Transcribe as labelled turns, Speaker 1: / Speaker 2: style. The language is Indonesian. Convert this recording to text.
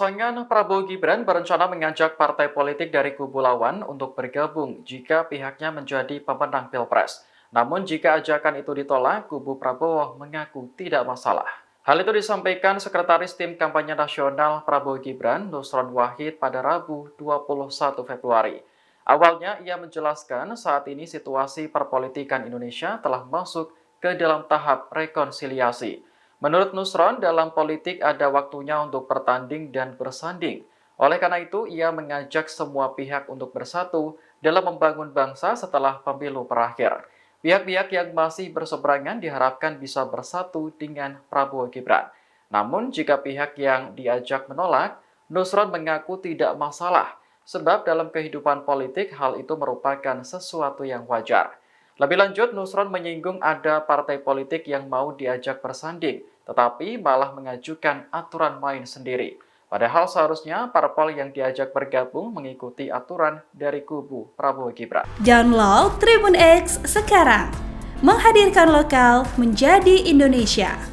Speaker 1: Pasangan Prabowo Gibran berencana mengajak partai politik dari kubu lawan untuk bergabung jika pihaknya menjadi pemenang Pilpres. Namun jika ajakan itu ditolak, kubu Prabowo mengaku tidak masalah. Hal itu disampaikan Sekretaris Tim Kampanye Nasional Prabowo Gibran, Nusron Wahid pada Rabu 21 Februari. Awalnya ia menjelaskan saat ini situasi perpolitikan Indonesia telah masuk ke dalam tahap rekonsiliasi. Menurut Nusron, dalam politik ada waktunya untuk bertanding dan bersanding. Oleh karena itu, ia mengajak semua pihak untuk bersatu dalam membangun bangsa setelah pemilu berakhir. Pihak-pihak yang masih berseberangan diharapkan bisa bersatu dengan Prabowo Gibran. Namun, jika pihak yang diajak menolak, Nusron mengaku tidak masalah, sebab dalam kehidupan politik hal itu merupakan sesuatu yang wajar. Lebih lanjut, Nusron menyinggung ada partai politik yang mau diajak bersanding, tetapi malah mengajukan aturan main sendiri. Padahal seharusnya parpol yang diajak bergabung mengikuti aturan dari kubu Prabowo Gibran.
Speaker 2: Download Tribun X sekarang, menghadirkan lokal menjadi Indonesia.